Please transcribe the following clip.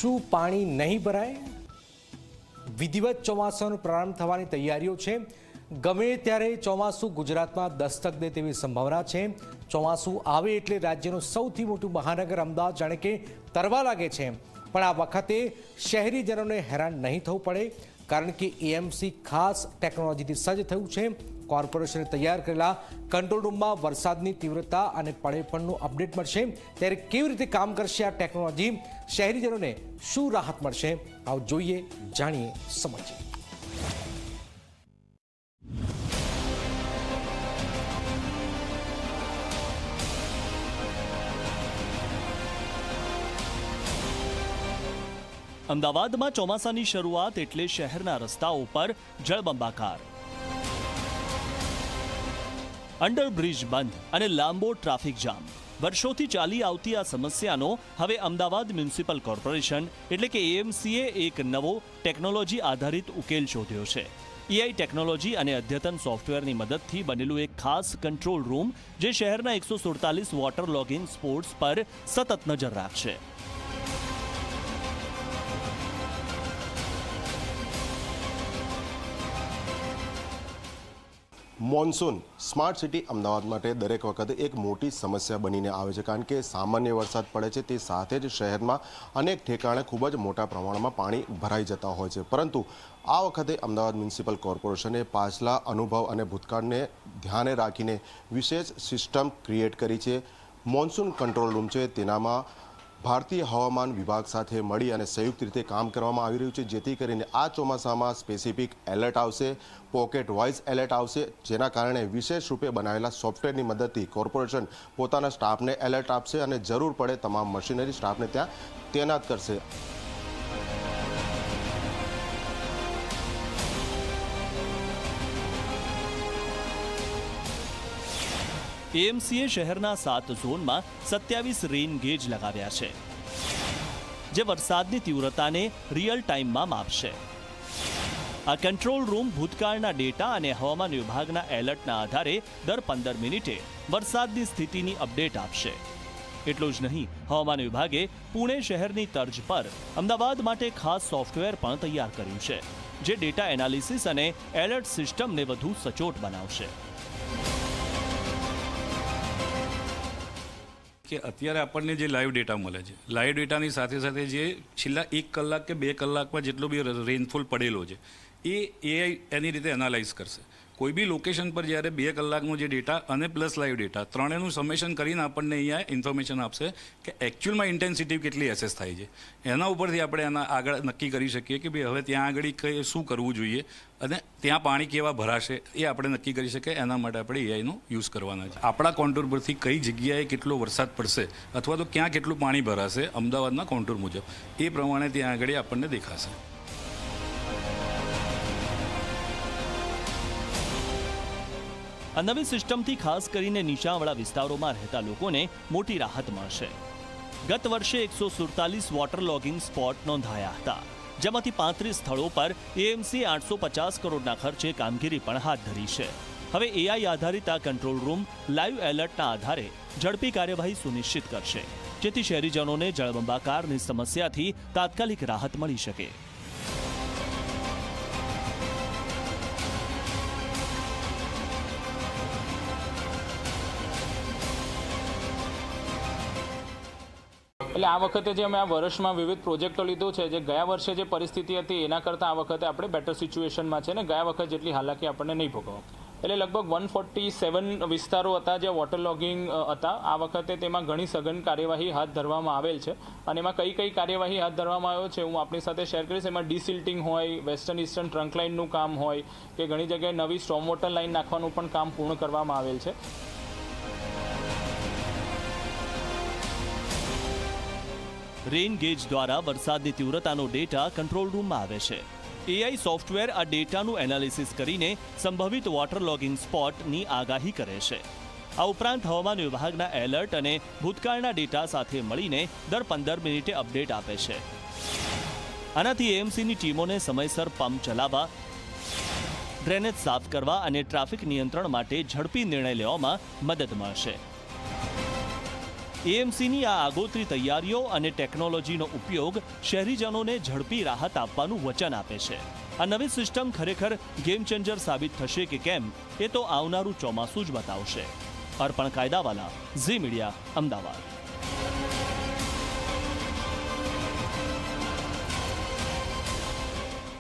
શું પાણી નહીં ભરાય? વિધિવત ચોમાસાનો પ્રારંભ થવાની તૈયારીઓ છે। ગમે ત્યારે ચોમાસું ગુજરાતમાં દસ્તક દે તેવી સંભાવના છે। ચોમાસું આવે એટલે રાજ્યનું સૌથી મોટું મહાનગર અમદાવાદ જાણે કે તરવા લાગે છે, પણ આ વખતે શહેરીજનોને હેરાન નહીં થવું પડે, કારણ કે એએમસી ખાસ ટેકનોલોજીથી સજ્જ થયું છે। કોર્પોરેશને તૈયાર કરેલા કંટ્રોલ રૂમમાં વરસાદની તીવ્રતા અને પડેપણનું અપડેટ મળશે। ત્યારે કેવી રીતે કામ કરશે આ ટેકનોલોજી? શહેરીજનોને શું રાહત મળશે? આવો જોઈએ, જાણીએ, સમજીએ। અમદાવાદમાં ચોમાસાની શરૂઆત એટલે શહેરના રસ્તાઓ પર જળબંબાકાર, અંડરબ્રિજ બંધ અને લાંબો ટ્રાફિક જામ। વર્ષોથી ચાલી આવતી આ સમસ્યાનો હવે અમદાવાદ મ્યુનિસિપલ કોર્પોરેશન એટલે કે એએમસીએ એક નવો ટેકનોલોજી આધારિત ઉકેલ શોધ્યો છે। એઆઈ ટેકનોલોજી અને અદ્યતન સોફ્ટવેરની મદદથી બનેલું એક ખાસ કંટ્રોલ રૂમ જે શહેરના 147 વોટર લોગિંગ સ્પોટ્સ પર સતત નજર રાખશે। મોન્સૂન સ્માર્ટ સિટી અમદાવાદ માટે દરેક વખતે એક મોટી સમસ્યા બનીને આવે છે, કારણ કે સામાન્ય વરસાદ પડે છે તે સાથે જ શહેરમાં અનેક ઠેકાણે ખૂબ જ મોટા પ્રમાણમાં પાણી ભરાઈ જતા હોય છે। પરંતુ આ વખતે અમદાવાદ મ્યુનિસિપલ કોર્પોરેશને પાછલા અનુભવ અને ભૂતકાળને ધ્યાને રાખીને વિશેષ સિસ્ટમ ક્રિએટ કરી છે। મોન્સૂન કંટ્રોલ રૂમ છે, તેનામાં ભારતીય હવામાન વિભાગ સાથે મળી અને સંયુક્ત રીતે કામ કરવામાં આવી રહ્યું છે, જેથી કરીને આ ચોમાસામાં સ્પેસિફિક એલર્ટ આવશે, પોકેટ વાઇઝ એલર્ટ આવશે, જેના કારણે વિશેષ રૂપે બનાવેલા સોફ્ટવેરની મદદથી કોર્પોરેશન પોતાના સ્ટાફને એલર્ટ આપશે અને જરૂર પડે તમામ મશીનરી સ્ટાફને ત્યાં તૈનાત કરશે। એએમસીએ શહેરના 7 ઝોનમાં 27 રેઇન ગેજ લગાવ્યા છે, જે વરસાદની તીવ્રતાને રિયલ ટાઈમમાં માપશે। આ કંટ્રોલ રૂમ ભૂતકાળના ડેટા અને હવામાન વિભાગના એલર્ટના આધારે દર 15 મિનિટે વરસાદની સ્થિતિની અપડેટ આપશે। એટલું જ નહીં, હવામાન વિભાગે પુણે શહેરની તર્જ પર અમદાવાદ માટે ખાસ સોફ્ટવેર પણ તૈયાર કર્યું છે, જે ડેટા એનાલિસિસ અને એલર્ટ સિસ્ટમને વધુ સચોટ બનાવશે। કે અત્યારે આપણને જે લાઈવ ડેટા મળે છે, લાઈવ ડેટાની સાથે સાથે જે છેલ્લા 1 કલાક કે 2 કલાકમાં જેટલો બી રેનફોલ પડેલો છે એ એઆઈ એની રીતે એનાલાઇઝ કરશે। કોઈ બી લોકેશન પર જ્યારે 2 કલાકનો જે ડેટા અને પ્લસ લાઈવ ડેટા ત્રણેયનું સમેશન કરીને આપણને અહીંયા ઇન્ફોર્મેશન આપશે કે એકચ્યુઅલમાં ઇન્ટેન્સિટી કેટલી એસેસ થાય છે। એના ઉપરથી આપણે એના આગળ નક્કી કરી શકીએ કે ભાઈ હવે ત્યાં આગળ શું કરવું જોઈએ અને ત્યાં પાણી કેવા ભરાશે એ આપણે નક્કી કરી શકીએ। એના માટે આપણે એઆઈનો યુઝ કરવાના છે। આપણા કોન્ટૂર પરથી કઈ જગ્યાએ કેટલો વરસાદ પડશે અથવા તો ક્યાં કેટલું પાણી ભરાશે અમદાવાદના કોન્ટૂર મુજબ એ પ્રમાણે ત્યાં આગળ આપણને દેખાશે। આ નવી સિસ્ટમથી ખાસ કરીને નીચાણવાળા વિસ્તારોમાં રહેતા લોકોને મોટી રાહત મળશે। ગત વર્ષે 147 વોટર લોગિંગ સ્પોટ નોંધાયા હતા, જેમાંથી 35 સ્થળો પર એએમસી 850 કરોડના ખર્ચે કામગીરી પણ હાથ ધરી છે। હવે એઆઈ આધારિત આ કંટ્રોલ રૂમ લાઈવ એલર્ટના આધારે ઝડપી કાર્યવાહી સુનિશ્ચિત કરશે, જેથી શહેરીજનોને જળબંબાકારની સમસ્યાથી તાત્કાલિક રાહત મળી શકે। એટલે આ વખતે જે અમે આ વર્ષમાં વિવિધ પ્રોજેક્ટો લીધો છે, જે ગયા વર્ષે જે પરિસ્થિતિ હતી એના કરતાં આ વખતે આપણે બેટર સિચ્યુએશનમાં છે ને ગયા વખત જેટલી હાલાકી આપણને નહીં ભોગવવા। એટલે લગભગ 147 વિસ્તારો હતા જે વોટર લોગિંગ હતા। આ વખતે તેમાં ઘણી સઘન કાર્યવાહી હાથ ધરવામાં આવેલ છે અને એમાં કઈ કાર્યવાહી હાથ ધરવામાં આવ્યો છે હું આપણી સાથે શેર કરીશ। એમાં ડિસિલ્ટિંગ હોય, વેસ્ટર્ન ઈસ્ટર્ન ટ્રંક લાઇનનું કામ હોય કે ઘણી જગ્યાએ નવી સ્ટોમ વોટર લાઇન નાખવાનું પણ કામ પૂર્ણ કરવામાં આવેલ છે। રેઇન ગેજ દ્વારા વરસાદની તીવ્રતાનો ડેટા કંટ્રોલ રૂમમાં આવે છે। એઆઈ સોફ્ટવેર આ ડેટાનું એનાલિસિસ કરીને સંભવિત વોટર લોગિંગ સ્પોટની આગાહી કરે છે। આ ઉપરાંત હવામાન વિભાગના એલર્ટ અને ભૂતકાળના ડેટા સાથે મળીને દર 15 મિનિટે અપડેટ આપે છે। આનાથી એએમસીની ટીમોને સમયસર પંપ ચલાવવા, ડ્રેનેજ સાફ કરવા અને ટ્રાફિક નિયંત્રણ માટે ઝડપી નિર્ણય લેવામાં મદદ મળશે। એએમસીની આ આગોતરી તૈયારીઓ અને ટેકનોલોજીનો ઉપયોગ શહેરીજનોને ઝડપી રાહત આપવાનું વચન આપે છે. આ નવી સિસ્ટમ ખરેખર ગેમ ચેન્જર સાબિત થશે કે કેમ એ તો આવનારું ચોમાસું જ બતાવશે. અર્પણ કાયદાવાલા, ઝી મીડિયા, અમદાવાદ.